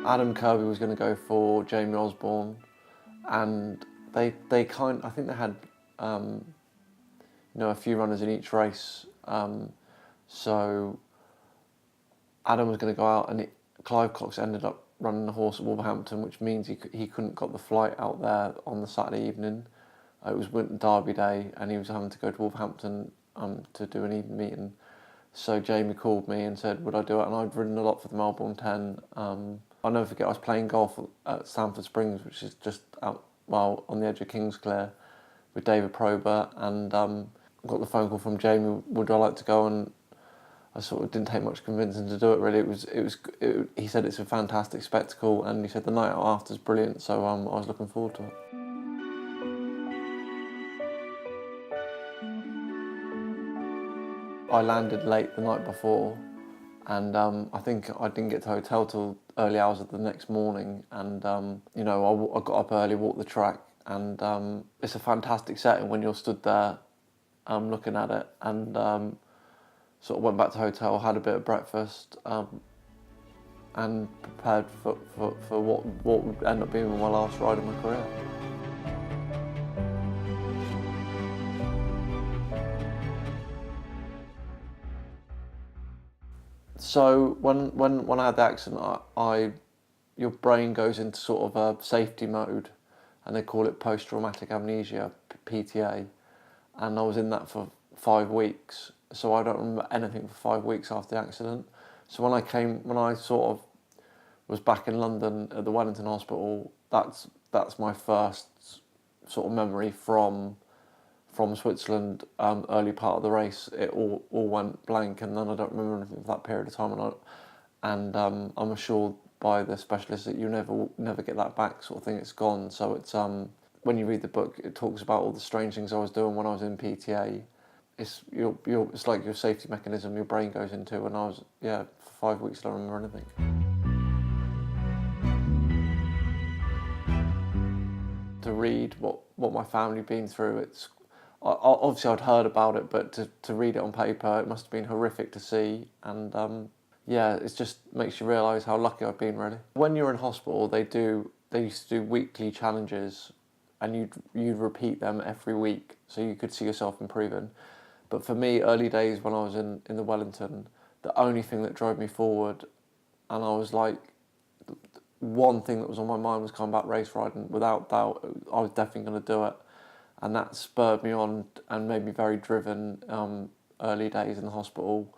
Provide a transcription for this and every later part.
Adam Kirby was going to go for Jamie Osborne, and I think they had a few runners in each race. So Adam was going to go out, and Clive Cox ended up running the horse at Wolverhampton, which means he couldn't got the flight out there on the Saturday evening. It was Derby Day, and he was having to go to Wolverhampton to do an evening meeting. So Jamie called me and said, would I do it? And I'd ridden a lot for the Melbourne 10. I'll never forget, I was playing golf at Stamford Springs, which is just out, on the edge of Kingsclere, with David Probert, and got the phone call from Jamie, would I like to go? And I sort of didn't take much convincing to do it, really. He said it's a fantastic spectacle, and he said the night out after is brilliant, so I was looking forward to it. I landed late the night before, and I think I didn't get to the hotel till early hours of the next morning, and I got up early, walked the track, and it's a fantastic setting when you're stood there looking at it, and sort of went back to the hotel, had a bit of breakfast, and prepared for what would end up being my last ride of my career. So when I had the accident, your brain goes into sort of a safety mode, and they call it post-traumatic amnesia, PTA, and I was in that for 5 weeks. So I don't remember anything for 5 weeks after the accident. So when I sort of was back in London at the Wellington Hospital, that's my first sort of memory from Switzerland, early part of the race. It all went blank, and then I don't remember anything for that period of time. And I'm assured by the specialist that you never get that back, sort of thing. It's gone. So it's when you read the book, it talks about all the strange things I was doing when I was in PTA. It's like your safety mechanism your brain goes into, and I was for 5 weeks I don't remember anything. To read what my family had been through, obviously I'd heard about it, but to read it on paper, it must have been horrific to see, and it just makes you realise how lucky I've been, really. When you're in hospital, they used to do weekly challenges, and you'd repeat them every week, so you could see yourself improving. But for me, early days when I was in the Wellington, the only thing that drove me forward, and I was like, one thing that was on my mind was coming back race riding. Without doubt, I was definitely going to do it. And that spurred me on and made me very driven, early days in the hospital,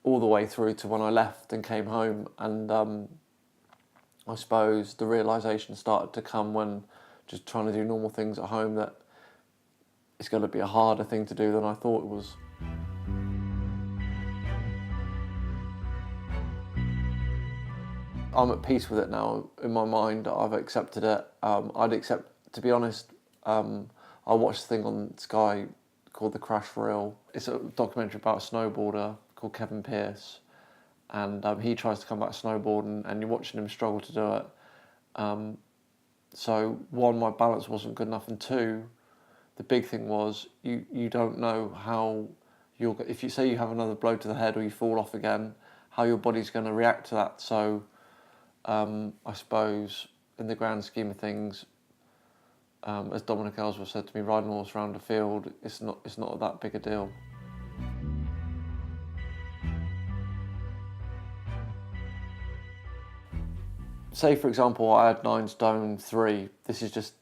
all the way through to when I left and came home. And I suppose the realisation started to come when just trying to do normal things at home, that it's going to be a harder thing to do than I thought it was. I'm at peace with it now. In my mind, I've accepted it. To be honest, I watched a thing on Sky called The Crash for Real. It's a documentary about a snowboarder called Kevin Pearce, and he tries to come back snowboarding, and you're watching him struggle to do it. So one, my balance wasn't good enough, and two, the big thing was you don't know how if you say you have another blow to the head or you fall off again, how your body's going to react to that. So I suppose in the grand scheme of things, as Dominic Ellsworth said to me, riding a horse around a field, it's not that big a deal. Say for example, I had 9 stone 3. This is just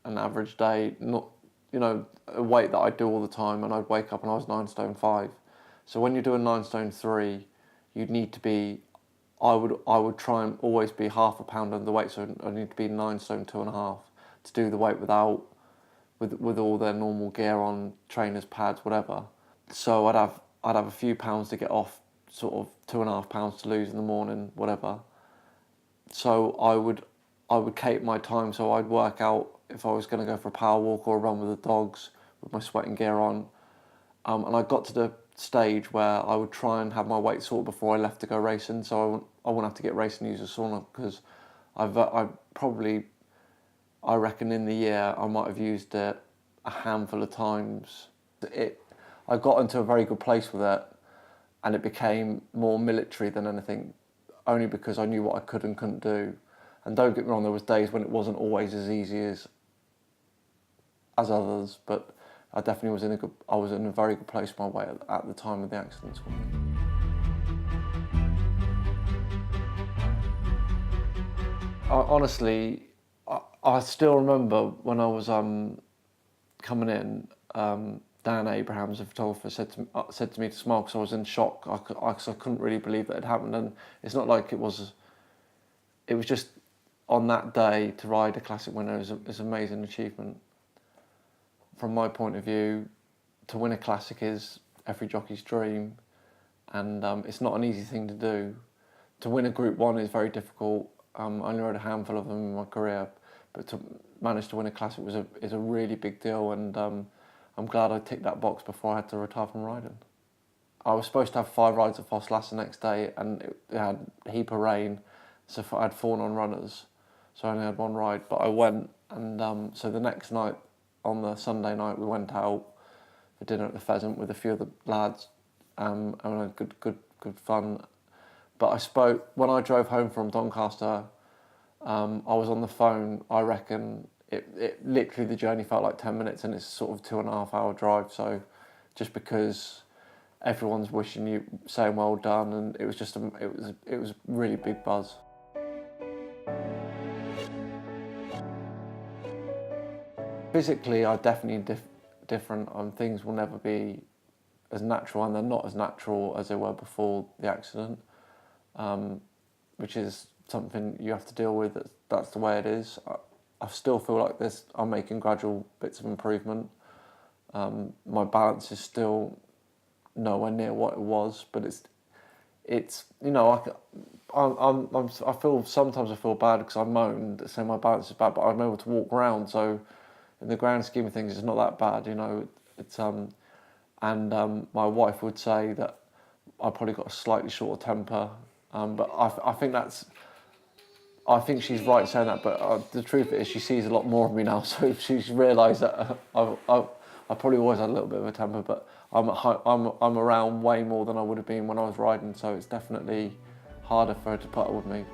an average day, not a weight that I do all the time, and I'd wake up and I was 9 stone 5. So when you're doing 9 stone 3, you'd need to be, I would try and always be half a pound under the weight, so I need to be 9 stone 2.5 to do the weight with all their normal gear on, trainers, pads, whatever. So I'd have a few pounds to get off, sort of 2.5 pounds to lose in the morning, whatever. So I would cape my time, so I'd work out if I was going to go for a power walk or a run with the dogs with my sweating gear on. And I got to the stage where I would try and have my weight sorted before I left to go racing, so I wouldn't have to get racing and use a sauna, because I reckon in the year I might have used it a handful of times. I got into a very good place with it, and it became more military than anything, only because I knew what I could and couldn't do. And don't get me wrong, there was days when it wasn't always as easy as others, but I definitely was in a very good place my way at the time of the accident. Honestly, I still remember when I was coming in, Dan Abrahams, the photographer, said to me to smile, because I was in shock. I couldn't really believe that it happened, and it's not like it was just on that day to ride a classic winner is an amazing achievement. From my point of view, to win a classic is every jockey's dream, and it's not an easy thing to do. To win a Group 1 is very difficult. I only rode a handful of them in my career, but to manage to win a classic is a really big deal, and I'm glad I ticked that box before I had to retire from riding. I was supposed to have 5 rides at Foss the next day, and it had a heap of rain, so I had 4 non-runners, so I only had 1 ride, but I went, and so the next night, on the Sunday night, we went out for dinner at the Pheasant with a few of the lads, and we had good fun. But when I drove home from Doncaster, I was on the phone. I reckon it literally, the journey felt like 10 minutes, and it's sort of 2.5 hour drive. So just because everyone's wishing you, saying well done, and it was just it was really big buzz. Physically, I definitely different. Things will never be as natural, and they're not as natural as they were before the accident, which is something you have to deal with. That's the way it is. I still feel like I'm making gradual bits of improvement. My balance is still nowhere near what it was, but it's you know, sometimes I feel bad because I moaned saying my balance is bad, but I'm able to walk around, so in the grand scheme of things, it's not that bad, you know. My wife would say that I probably got a slightly shorter temper, but I think she's right saying that. But the truth is, she sees a lot more of me now, so she's realised that I probably always had a little bit of a temper, but I'm around way more than I would have been when I was riding, so it's definitely harder for her to put up with me.